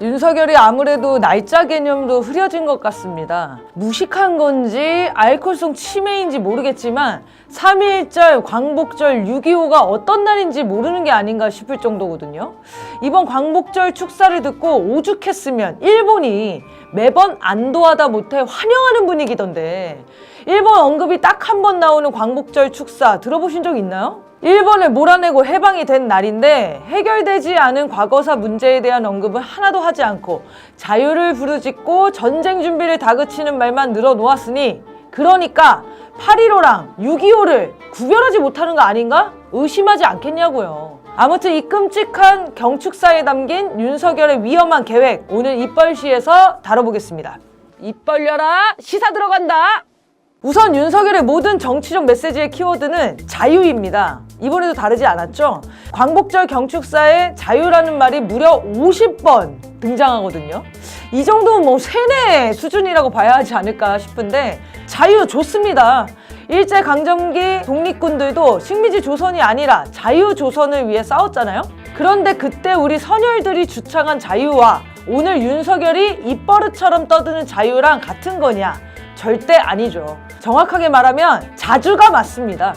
윤석열이 아무래도 날짜 개념도 흐려진 것 같습니다. 무식한 건지 알코올성 치매인지 모르겠지만 3.1절, 광복절, 6.25가 어떤 날인지 모르는 게 아닌가 싶을 정도거든요. 이번 광복절 축사를 듣고 오죽했으면 일본이 매번 안도하다 못해 환영하는 분위기던데, 일본 언급이 딱 한 번 나오는 광복절 축사 들어보신 적 있나요? 일본을 몰아내고 해방이 된 날인데 해결되지 않은 과거사 문제에 대한 언급은 하나도 하지 않고 자유를 부르짖고 전쟁 준비를 다그치는 말만 늘어놓았으니, 그러니까 8.15랑 6.25를 구별하지 못하는 거 아닌가? 의심하지 않겠냐고요. 아무튼 이 끔찍한 경축사에 담긴 윤석열의 위험한 계획, 오늘 입벌시에서 다뤄보겠습니다. 입 벌려라, 시사 들어간다. 우선 윤석열의 모든 정치적 메시지의 키워드는 자유입니다. 이번에도 다르지 않았죠? 광복절 경축사에 자유라는 말이 무려 50번 등장하거든요. 이 정도면 뭐 세뇌 수준이라고 봐야 하지 않을까 싶은데, 자유 좋습니다. 일제강점기 독립군들도 식민지 조선이 아니라 자유조선을 위해 싸웠잖아요. 그런데 그때 우리 선열들이 주창한 자유와 오늘 윤석열이 입버릇처럼 떠드는 자유랑 같은 거냐? 절대 아니죠. 정확하게 말하면 자주가 맞습니다.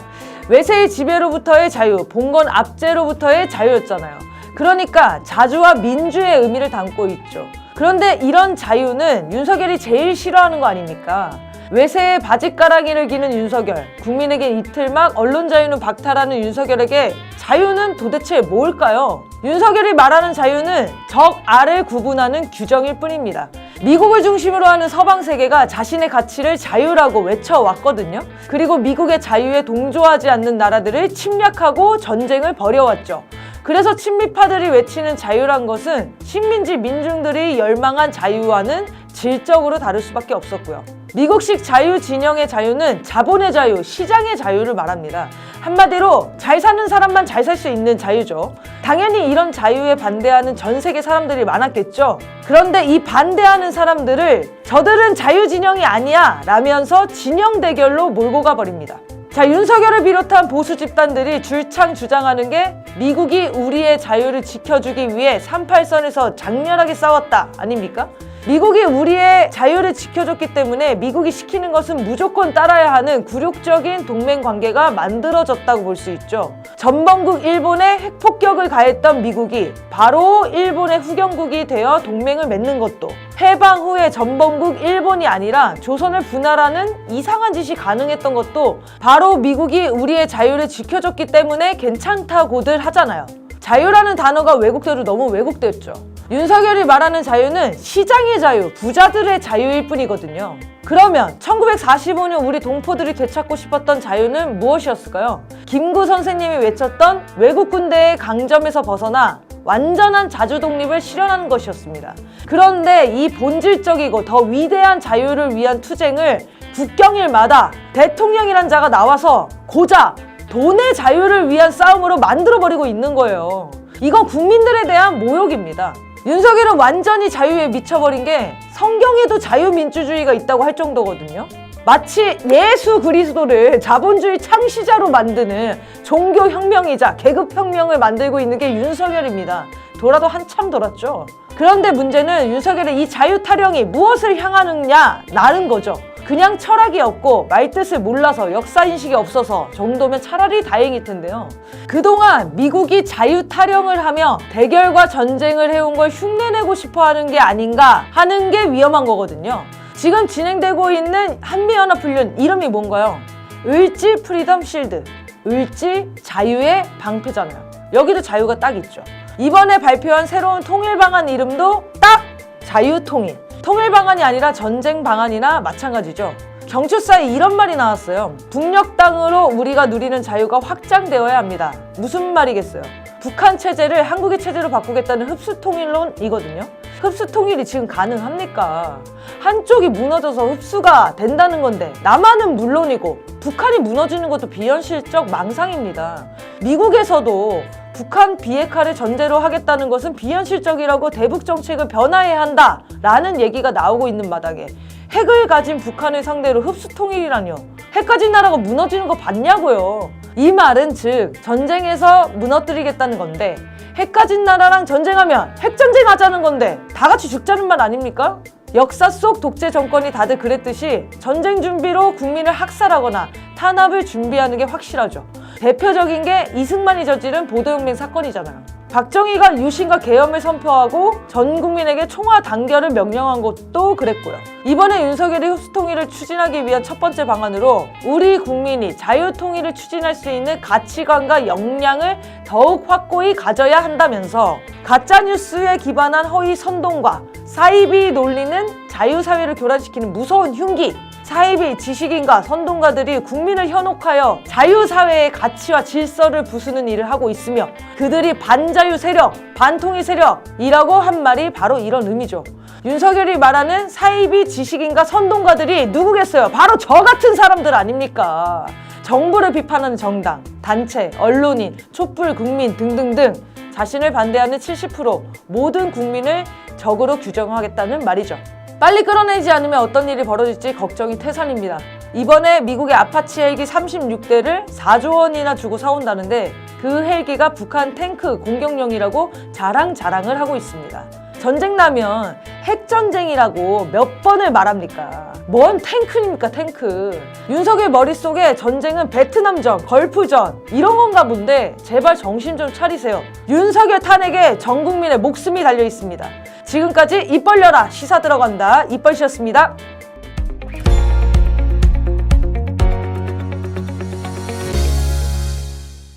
외세의 지배로부터의 자유, 봉건 압제로부터의 자유였잖아요. 그러니까 자주와 민주의 의미를 담고 있죠. 그런데 이런 자유는 윤석열이 제일 싫어하는 거 아닙니까? 외세의 바짓가랑이를 기는 윤석열, 국민에게 이틀막, 언론 자유는 박탈하는 윤석열에게 자유는 도대체 뭘까요? 윤석열이 말하는 자유는 적, 알을 구분하는 규정일 뿐입니다. 미국을 중심으로 하는 서방 세계가 자신의 가치를 자유라고 외쳐왔거든요. 그리고 미국의 자유에 동조하지 않는 나라들을 침략하고 전쟁을 벌여왔죠. 그래서 친미파들이 외치는 자유란 것은 식민지 민중들이 열망한 자유와는 질적으로 다를 수밖에 없었고요. 미국식 자유 진영의 자유는 자본의 자유, 시장의 자유를 말합니다. 한마디로 잘 사는 사람만 잘 살 수 있는 자유죠. 당연히 이런 자유에 반대하는 전 세계 사람들이 많았겠죠. 그런데 이 반대하는 사람들을 저들은 자유 진영이 아니야 라면서 진영 대결로 몰고 가버립니다. 자, 윤석열을 비롯한 보수 집단들이 줄창 주장하는 게 미국이 우리의 자유를 지켜주기 위해 38선에서 장렬하게 싸웠다 아닙니까? 미국이 우리의 자유를 지켜줬기 때문에 미국이 시키는 것은 무조건 따라야 하는 굴욕적인 동맹 관계가 만들어졌다고 볼 수 있죠. 전범국 일본에 핵폭격을 가했던 미국이 바로 일본의 후견국이 되어 동맹을 맺는 것도, 해방 후에 전범국 일본이 아니라 조선을 분할하는 이상한 짓이 가능했던 것도 바로 미국이 우리의 자유를 지켜줬기 때문에 괜찮다고들 하잖아요. 자유라는 단어가 왜곡돼도 너무 왜곡됐죠. 윤석열이 말하는 자유는 시장의 자유, 부자들의 자유일 뿐이거든요. 그러면 1945년 우리 동포들이 되찾고 싶었던 자유는 무엇이었을까요? 김구 선생님이 외쳤던 외국 군대의 강점에서 벗어나 완전한 자주 독립을 실현하는 것이었습니다. 그런데 이 본질적이고 더 위대한 자유를 위한 투쟁을 국경일마다 대통령이란 자가 나와서 고작 돈의 자유를 위한 싸움으로 만들어버리고 있는 거예요. 이건 국민들에 대한 모욕입니다. 윤석열은 완전히 자유에 미쳐버린 게 성경에도 자유민주주의가 있다고 할 정도거든요. 마치 예수 그리스도를 자본주의 창시자로 만드는 종교혁명이자 계급혁명을 만들고 있는 게 윤석열입니다. 돌아도 한참 돌았죠. 그런데 문제는 윤석열의 이 자유 타령이 무엇을 향하느냐라는 거죠. 그냥 철학이 없고 말뜻을 몰라서 역사인식이 없어서 정도면 차라리 다행일 텐데요. 그동안 미국이 자유 타령을 하며 대결과 전쟁을 해온 걸 흉내내고 싶어하는 게 아닌가 하는 게 위험한 거거든요. 지금 진행되고 있는 한미연합훈련 이름이 뭔가요? 을지 프리덤 실드, 을지 자유의 방패잖아요. 여기도 자유가 딱 있죠. 이번에 발표한 새로운 통일 방안 이름도 딱 자유통일. 통일 방안이 아니라 전쟁 방안이나 마찬가지죠. 경축사에 이런 말이 나왔어요. 북녘 땅으로 우리가 누리는 자유가 확장되어야 합니다. 무슨 말이겠어요? 북한 체제를 한국의 체제로 바꾸겠다는 흡수통일론이거든요. 흡수통일이 지금 가능합니까? 한쪽이 무너져서 흡수가 된다는 건데 남한은 물론이고 북한이 무너지는 것도 비현실적 망상입니다. 미국에서도 북한 비핵화를 전제로 하겠다는 것은 비현실적이라고 대북 정책을 변화해야 한다라는 얘기가 나오고 있는 마당에 핵을 가진 북한을 상대로 흡수통일이라뇨. 핵 가진 나라가 무너지는 거 봤냐고요. 이 말은 즉 전쟁에서 무너뜨리겠다는 건데 핵 가진 나라랑 전쟁하면 핵전쟁 하자는 건데 다 같이 죽자는 말 아닙니까? 역사 속 독재 정권이 다들 그랬듯이 전쟁 준비로 국민을 학살하거나 탄압을 준비하는 게 확실하죠. 대표적인 게 이승만이 저지른 보도혁명 사건이잖아요. 박정희가 유신과 계엄을 선포하고 전 국민에게 총화 단결을 명령한 것도 그랬고요. 이번에 윤석열이 흡수통일을 추진하기 위한 첫 번째 방안으로 우리 국민이 자유통일을 추진할 수 있는 가치관과 역량을 더욱 확고히 가져야 한다면서 가짜뉴스에 기반한 허위 선동과 사이비 논리는 자유사회를 교란시키는 무서운 흉기, 사이비 지식인과 선동가들이 국민을 현혹하여 자유사회의 가치와 질서를 부수는 일을 하고 있으며 그들이 반자유 세력, 반통일 세력이라고 한 말이 바로 이런 의미죠. 윤석열이 말하는 사이비 지식인과 선동가들이 누구겠어요? 바로 저 같은 사람들 아닙니까? 정부를 비판하는 정당, 단체, 언론인, 촛불 국민 등등등 자신을 반대하는 70% 모든 국민을 적으로 규정하겠다는 말이죠. 빨리 끌어내지 않으면 어떤 일이 벌어질지 걱정이 태산입니다. 이번에 미국의 아파치 헬기 36대를 4조 원이나 주고 사온다는데 그 헬기가 북한 탱크 공격용이라고 자랑을 하고 있습니다. 전쟁 나면 핵전쟁이라고 몇 번을 말합니까? 뭔 탱크입니까, 탱크. 윤석열 머릿속에 전쟁은 베트남전, 걸프전 이런 건가 본데 제발 정신 좀 차리세요. 윤석열 탄핵에 전 국민의 목숨이 달려 있습니다. 지금까지 입 벌려라 시사 들어간다 이빨씨였습니다.